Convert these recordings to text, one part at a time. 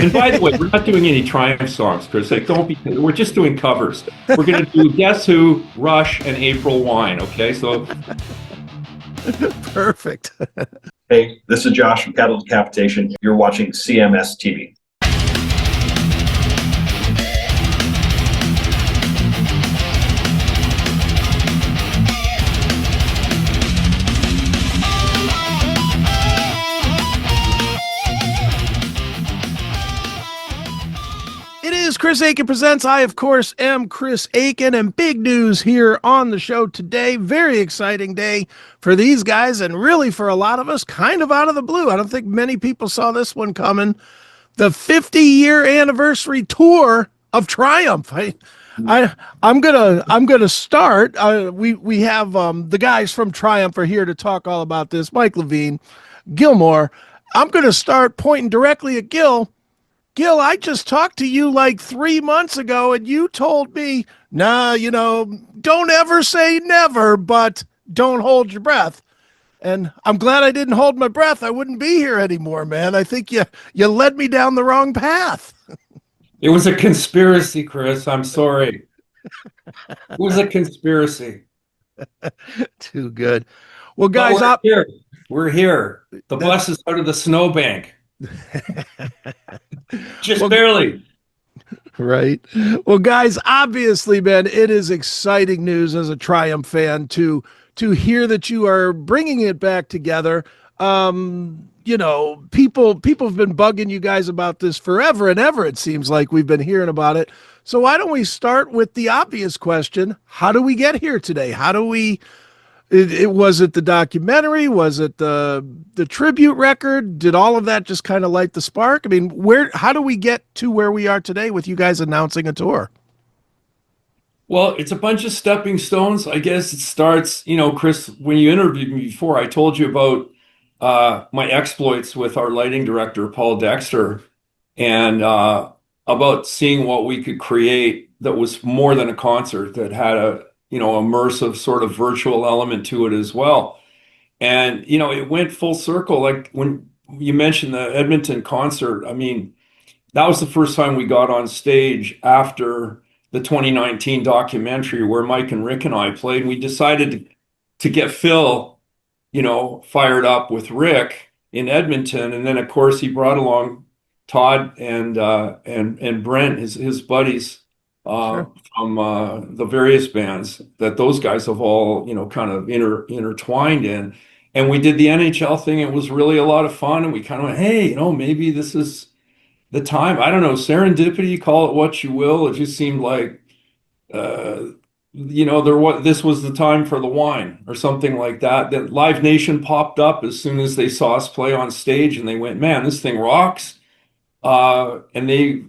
And by the way, we're not doing any Triumph songs, Chris. Like, don't be. We're just doing covers. We're going to do Guess Who, Rush, and April Wine. Okay, so Perfect. Hey, this is Josh from Cattle Decapitation. You're watching CMS TV. It is Chris Akin Presents. I, of course, am Chris Akin, and big news here on the show today. Very exciting day for these guys, and really for a lot of us, kind of out of the blue. I don't think many people saw this one coming. The 50-year anniversary tour of Triumph. I'm gonna start. We have the guys from Triumph are here to talk all about this. Mike Levine, Gilmore. I'm gonna start pointing directly at Gil. Gil, I just talked to you like 3 months ago, and you told me, nah, don't ever say never, but don't hold your breath. And I'm glad I didn't hold my breath. I wouldn't be here anymore, man. I think you led me down the wrong path. it was a conspiracy, Chris. I'm sorry. It was a conspiracy. Too good. Well, But guys, we're here. The bus is out of the snowbank. Just barely. Right. Well, guys, obviously, man, it is exciting news as a Triumph fan to hear that you are bringing it back together. People have been bugging you guys about this forever and ever. It seems like we've been hearing about it. So why don't we start with the obvious question? How do we get here today? How do we? Was it the documentary? Was it the tribute record? Did all of that just kind of light the spark? I mean, how do we get to where we are today with you guys announcing a tour? Well, it's a bunch of stepping stones. I guess it starts, Chris, when you interviewed me before, I told you about my exploits with our lighting director, Paul Dexter, and about seeing what we could create that was more than a concert, that had a immersive sort of virtual element to it as well. And, it went full circle. Like when you mentioned the Edmonton concert, I mean, that was the first time we got on stage after the 2019 documentary where Mike and Rick and I played. And we decided to get Phil, fired up with Rick in Edmonton. And then, of course, he brought along Todd and Brent, his buddies, Sure. from the various bands that those guys have all, kind of intertwined in. And we did the NHL thing. It was really a lot of fun. And we kind of went, hey, maybe this is the time. I don't know, serendipity, call it what you will. It just seemed like, this was the time for the wine or something like that. That Live Nation popped up as soon as they saw us play on stage, and they went, man, this thing rocks. And they're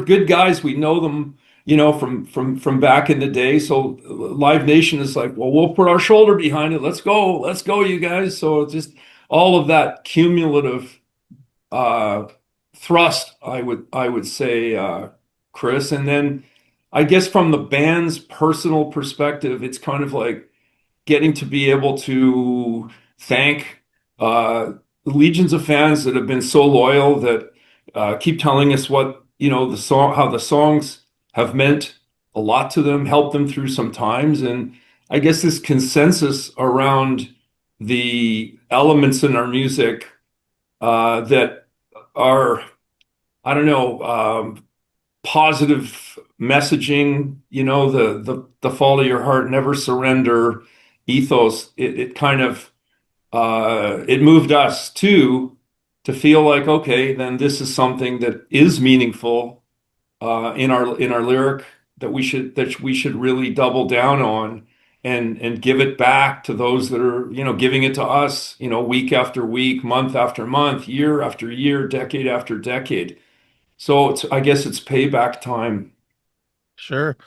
good guys. We know them, from back in the day. So Live Nation is like, well, we'll put our shoulder behind it. Let's go, you guys. So it's just all of that cumulative thrust, I would say, Chris. And then I guess from the band's personal perspective, it's kind of like getting to be able to thank legions of fans that have been so loyal, that keep telling us what how the songs have meant a lot to them, helped them through some times. And I guess this consensus around the elements in our music that are, I don't know, positive messaging, the follow your heart, never surrender ethos. It kind of it moved us to feel like, okay, then this is something that is meaningful in our lyric, that we should really double down on and give it back to those that are giving it to us week after week, month after month, year after year, decade after decade. So I guess it's payback time. Sure.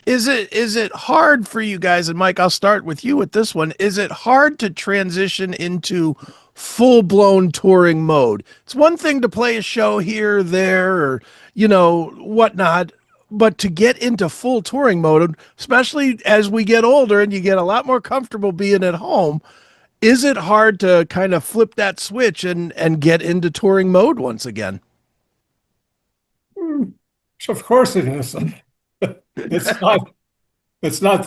Is it hard for you guys, and Mike, I'll start with you with this one. Is it hard to transition into full-blown touring mode? It's one thing to play a show here, there, or, whatnot, but to get into full touring mode, especially as we get older and you get a lot more comfortable being at home, is it hard to kind of flip that switch and get into touring mode once again? Of course it is. It's not it's not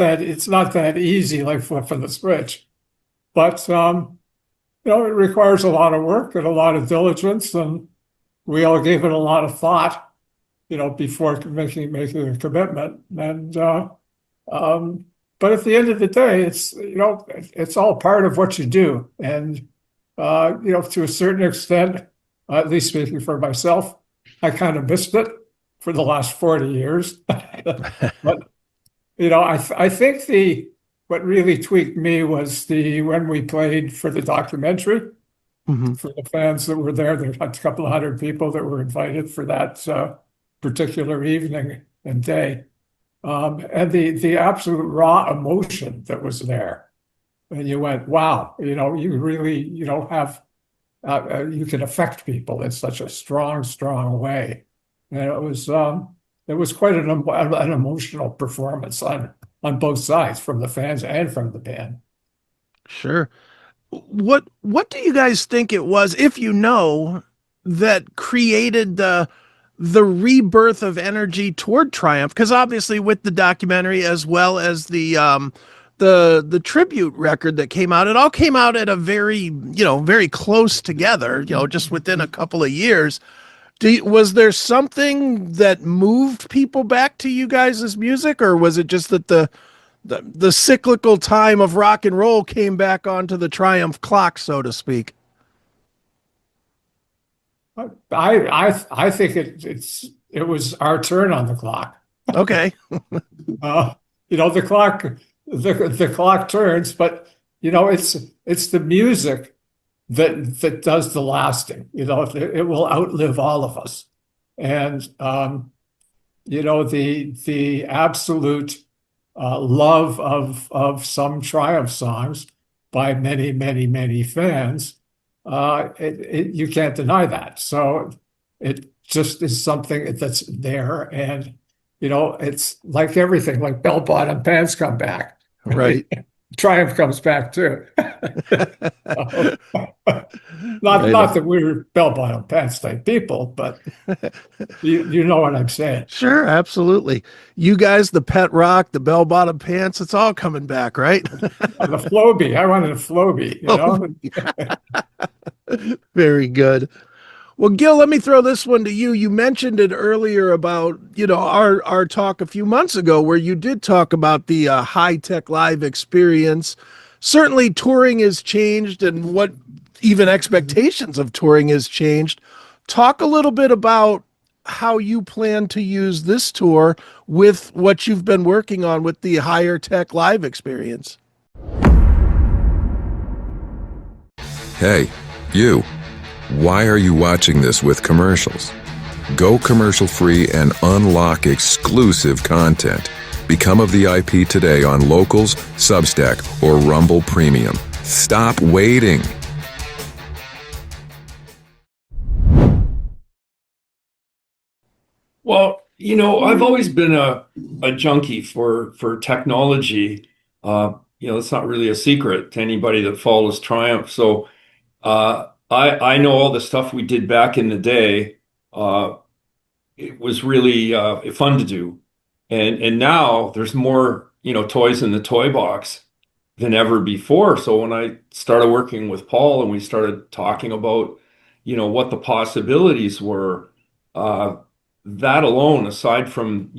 that easy like flipping the switch. But it requires a lot of work and a lot of diligence, and we all gave it a lot of thought, before making a commitment. And but at the end of the day, it's all part of what you do. And to a certain extent, at least speaking for myself, I kind of missed it for the last 40 years. But I think what really tweaked me was when we played for the documentary, Mm-hmm. for the fans that were there. There were a couple of hundred people that were invited for that particular evening and day. And the absolute raw emotion that was there. And you went, wow, you really, have, you can affect people in such a strong, strong way. And it was quite an emotional performance on both sides, from the fans and from the band. Sure. What do you guys think it was, if you know, that created the rebirth of energy toward Triumph? Because obviously, with the documentary as well as the tribute record that came out, it all came out at a very close together, just within a couple of years. Was there something that moved people back to you guys' music, or was it just that the cyclical time of rock and roll came back onto the Triumph clock, so to speak? I think it was our turn on the clock. Okay. The clock turns, but it's the music that does the lasting. It will outlive all of us. And the absolute love of some Triumph songs by many, many, many fans, you can't deny that. So it just is something that's there. And, it's like everything, like bell-bottom pants come back. Right. Triumph comes back too. Not that we're bell-bottom pants type people, but you know what I'm saying. Sure, absolutely. You guys, the pet rock, the bell-bottom pants, it's all coming back, right? The Floby. I wanted a Floby, Very good. Well, Gil, let me throw this one to you. You mentioned it earlier about, our talk a few months ago, where you did talk about the high-tech live experience. Certainly touring has changed, and what even expectations of touring has changed. Talk a little bit about how you plan to use this tour with what you've been working on with the higher tech live experience. Hey, you. Why are you watching this with commercials? Go commercial free and unlock exclusive content. Become a VIP today on Locals, Substack, or Rumble Premium. Stop waiting. Well, I've always been a junkie for technology. It's not really a secret to anybody that follows Triumph. So I know all the stuff we did back in the day. It was really fun to do. And now there's more, toys in the toy box than ever before. So when I started working with Paul and we started talking about, what the possibilities were, that alone, aside from,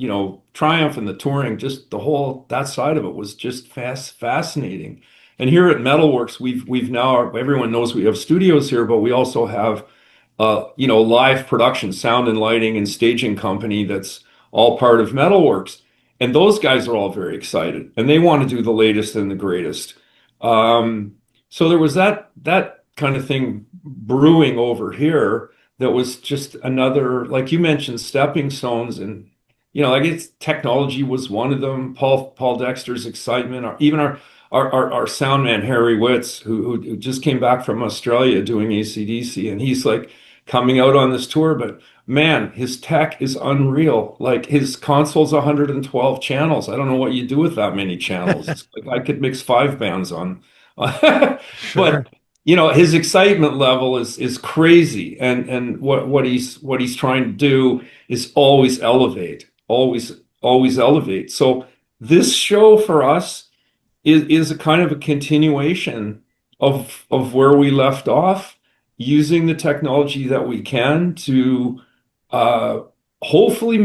Triumph and the touring, just that side of it was just fascinating. And here at Metalworks, we've now, everyone knows we have studios here, but we also have, live production, sound and lighting and staging company that's all part of Metalworks. And those guys are all very excited and they want to do the latest and the greatest. So there was that kind of thing brewing over here that was just another, like you mentioned, stepping stones. And, I guess technology was one of them. Paul Dexter's excitement, or even our sound man, Harry Witz, who just came back from Australia doing AC/DC, and he's like coming out on this tour, but man, his tech is unreal. Like his console's 112 channels. I don't know what you do with that many channels. It's like I could mix 5 bands on. Sure. his excitement level is crazy, and what he's trying to do is always elevate, always elevate. So this show for us is a kind of a continuation of where we left off, using the technology that we can to uh, hopefully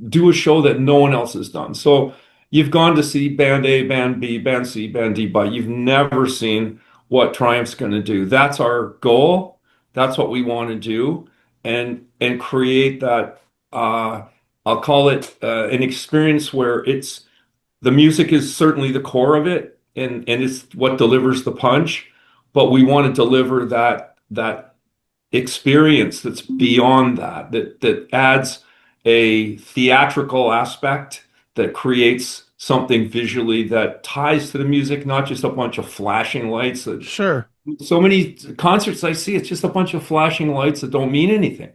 do a show that no one else has done. So you've gone to see band A, band B, band C, band D, but you've never seen what Triumph's going to do. That's our goal. That's what we want to do, and create that. I'll call it an experience where the music is certainly the core of it, and it's what delivers the punch, but we want to deliver that experience that's beyond that adds a theatrical aspect, that creates something visually that ties to the music, not just a bunch of flashing lights. Sure. So many concerts I see, it's just a bunch of flashing lights that don't mean anything.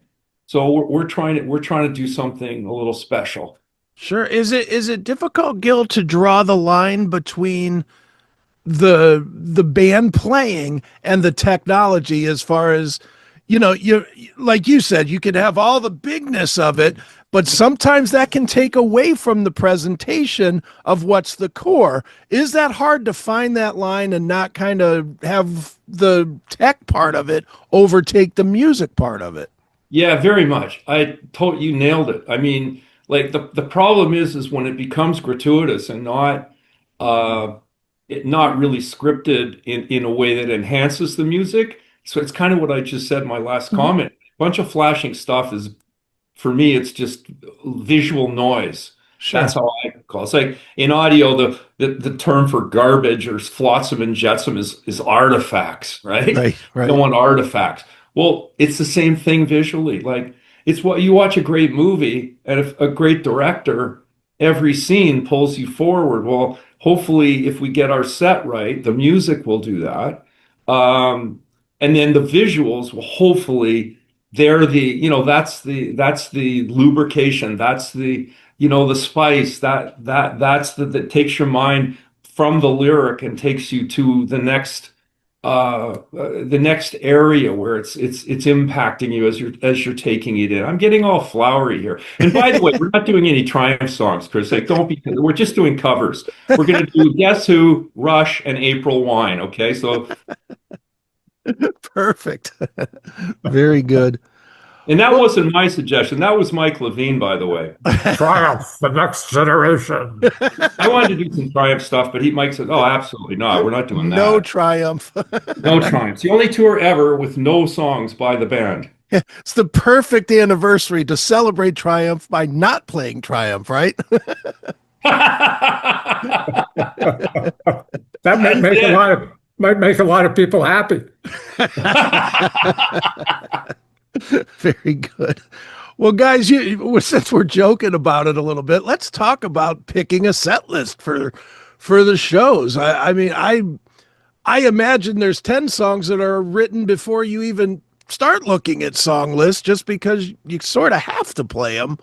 So we're trying to do something a little special. Sure. Is it difficult, Gil, to draw the line between the band playing and the technology, as far as, you like you said, you could have all the bigness of it, but sometimes that can take away from the presentation of what's the core. Is that hard to find that line and not kind of have the tech part of it overtake the music part of it? Yeah, very much. I told you nailed it. I mean, like the problem is when it becomes gratuitous and uh not really scripted in a way that enhances the music. So it's kind of what I just said in my last comment. A bunch of flashing stuff is, for me, it's just visual noise. That's Sure. how I call it. It's like in audio, the term for garbage or flotsam and jetsam is artifacts, right? Right, You don't right. want artifacts. Well, it's the same thing visually. Like, it's what you watch a great movie, and if a great director, every scene pulls you forward. Well, hopefully, if we get our set right, the music will do that. Um, and then the visuals will hopefully, that's the lubrication, that's the spice, that takes your mind from the lyric and takes you to the next area where it's impacting you as you're taking it in. I'm getting all flowery here. And by the way, we're not doing any Triumph songs, Chris. Like, don't be. We're just doing covers. We're going to do Guess Who, Rush, and April Wine. Okay, so, Perfect. Very good. and that Well, wasn't my suggestion. That was Mike Levine, by the way. Triumph, the next generation. I wanted to do some Triumph stuff, but Mike said, "Oh, absolutely not. We're not doing no that. triumph. No Triumphs. The only tour ever with no songs by the band." It's the perfect anniversary to celebrate Triumph by not playing Triumph, right? That might make a lot of people happy. Very good. Well, guys, since we're joking about it a little bit, let's talk about picking a set list for the shows. I mean, I imagine there's 10 songs that are written before you even start looking at song lists, just because you sort of have to play them.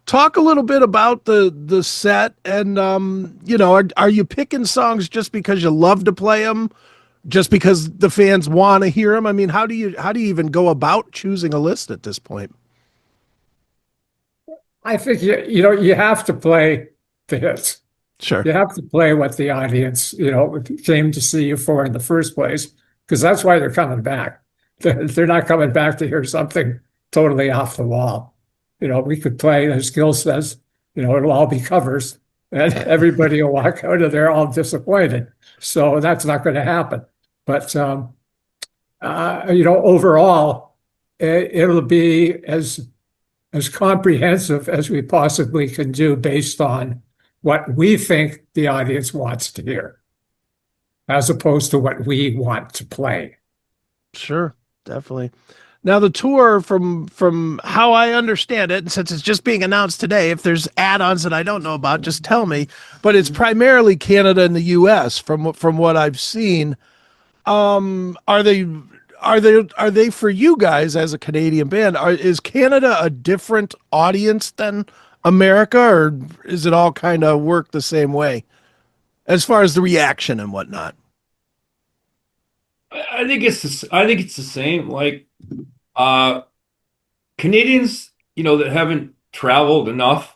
Talk a little bit about the set, and are you picking songs just because you love to play them, just because the fans want to hear them? I mean, how do you even go about choosing a list at this point? I think you have to play the hits. Sure. You have to play what the audience came to see you for in the first place, because that's why they're coming back. They're not coming back to hear something totally off the wall. We could play, as Gil says, it'll all be covers, and everybody will walk out of there all disappointed. So that's not going to happen. But overall, it'll be as comprehensive as we possibly can do, based on what we think the audience wants to hear, as opposed to what we want to play. Sure, definitely. Now the tour, from how I understand it, and since it's just being announced today, if there's add-ons that I don't know about, just tell me. But it's primarily Canada and the U.S. from what I've seen. Are they for you guys as a Canadian band? Is Canada a different audience than America, or is it all kind of work the same way as far as the reaction and whatnot? I think it's the same. Like uh, Canadians, that haven't traveled enough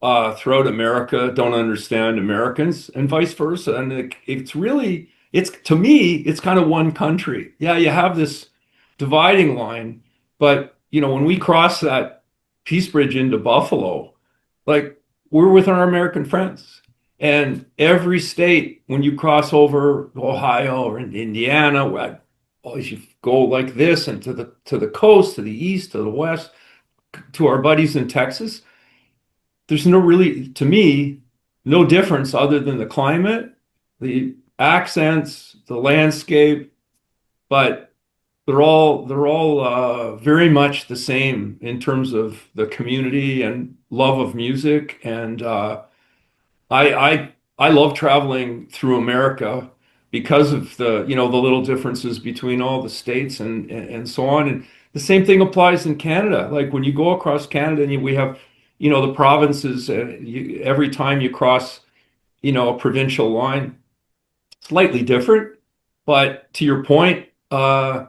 throughout America don't understand Americans, and vice versa. And it's really, it's to me, it's kind of one country. Yeah, you have this dividing line, but when we cross that Peace Bridge into Buffalo, like we're with our American friends. And every state, when you cross over Ohio or Indiana, as you go like this and to the coast, to the east, to the west, to our buddies in Texas, there's no really, to me, no difference other than the climate, the accents, the landscape, but they're all very much the same in terms of the community and love of music. And I love traveling through America because of the little differences between all the states and so on. And the same thing applies in Canada. Like when you go across Canada and we have, the provinces, every time you cross, a provincial line, slightly different. But to your point, yeah,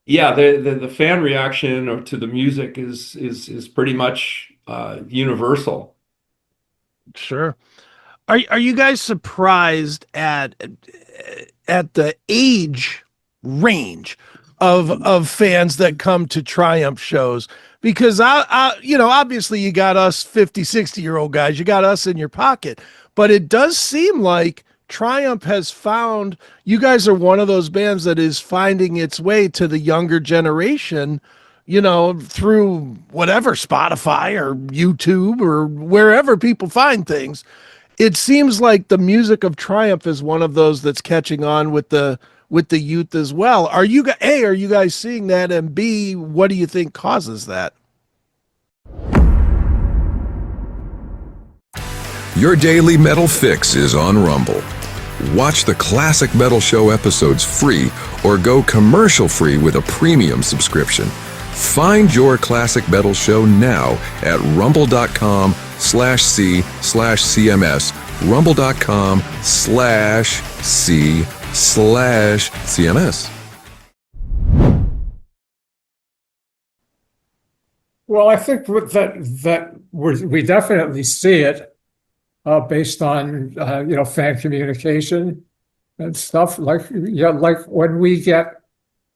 the fan reaction or to the music is pretty much universal. Sure. Are you guys surprised at the age range of fans that come to Triumph shows? Because obviously you got us 50, 60-year-old guys, you got us in your pocket, but it does seem like Triumph has found, you guys are one of those bands that is finding its way to the younger generation, through whatever, Spotify or YouTube or wherever people find things. It seems like the music of Triumph is one of those that's catching on with the youth as well. Are you guys seeing that? And B, what do you think causes that? Your daily metal fix is on Rumble. Watch the Classic Metal Show episodes free or go commercial free with a premium subscription. Find your Classic Metal Show now at rumble.com/C/CMS, rumble.com/C/CMS. Well, I think that we definitely see it based on fan communication and stuff like when we get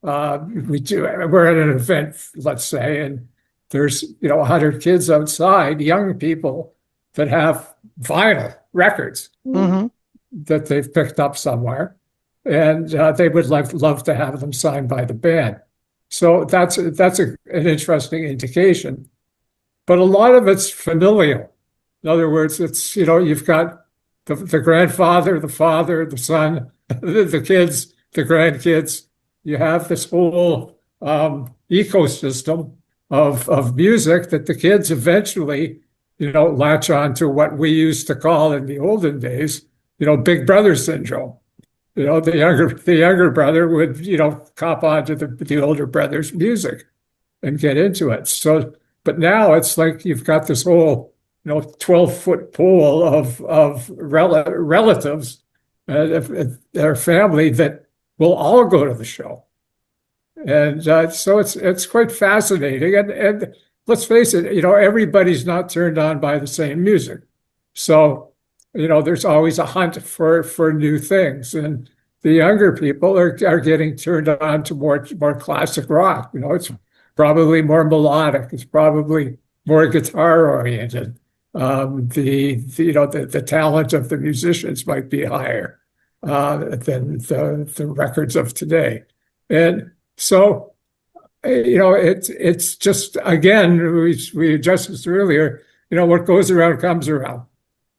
we're at an event, let's say, and there's 100 kids outside, young people that have vinyl records Mm-hmm. that they've picked up somewhere, and they would love to have them signed by the band. So that's an interesting indication. But a lot of it's familial. In other words, it's you've got the grandfather, the father, the son, the kids, the grandkids. You have this whole ecosystem of music that the kids eventually, latch on to what we used to call in the olden days, big brother syndrome. The younger brother would, cop on to the older brother's music and get into it. So, but now it's like you've got this whole, 12-foot pool of relatives, their family that will all go to the show. And so it's quite fascinating. And let's face it, everybody's not turned on by the same music. So, there's always a hunt for new things. And the younger people are getting turned on to more classic rock. It's probably more melodic. It's probably more guitar oriented. The talent of the musicians might be higher than the records of today. And so, it's just, again, we addressed this earlier, what goes around comes around.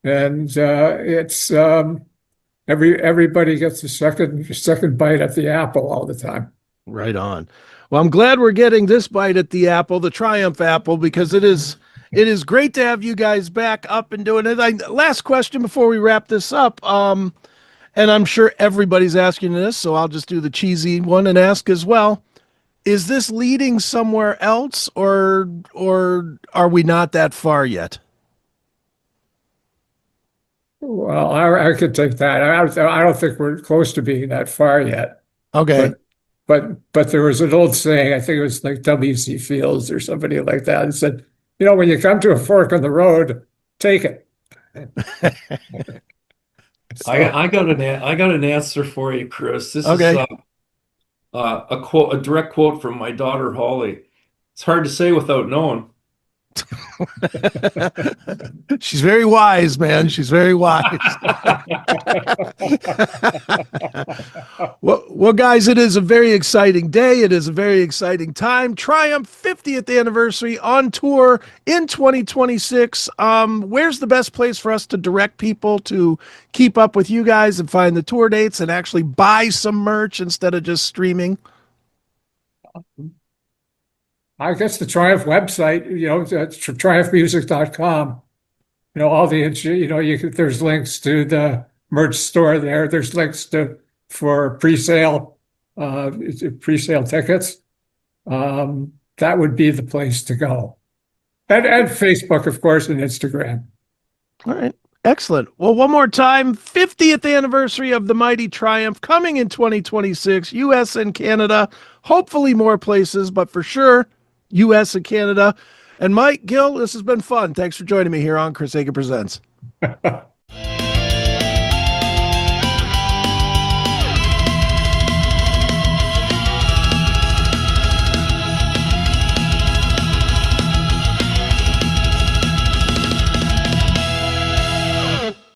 And it's everybody gets a second bite at the apple all the time. Right on. Well, I'm glad we're getting this bite at the apple, the Triumph apple, because it is great to have you guys back up and doing it. Last question before we wrap this up. And I'm sure everybody's asking this, so I'll just do the cheesy one and ask as well. Is this leading somewhere else, or are we not that far yet? Well, I could take that. I don't think we're close to being that far yet. Okay. But there was an old saying, I think it was like W.C. Fields or somebody like that, and said, when you come to a fork in the road, take it. I got an answer for you, Chris. This is Okay. a direct quote from my daughter Holly. It's hard to say without knowing. She's very wise, man. She's very wise. Well, guys, it is a very exciting day. It is a very exciting time. Triumph 50th anniversary on tour in 2026. Where's the best place for us to direct people to keep up with you guys and find the tour dates and actually buy some merch instead of just streaming? I guess the Triumph website, triumphmusic.com. All the, there's links to the merch store there. There's links for pre-sale tickets. That would be the place to go. And Facebook, of course, and Instagram. All right. Excellent. Well, one more time, 50th anniversary of the mighty Triumph coming in 2026, US and Canada, hopefully more places, but for sure, US and Canada. And Mike, Gil, this has been fun. Thanks for joining me here on Chris Akin Presents.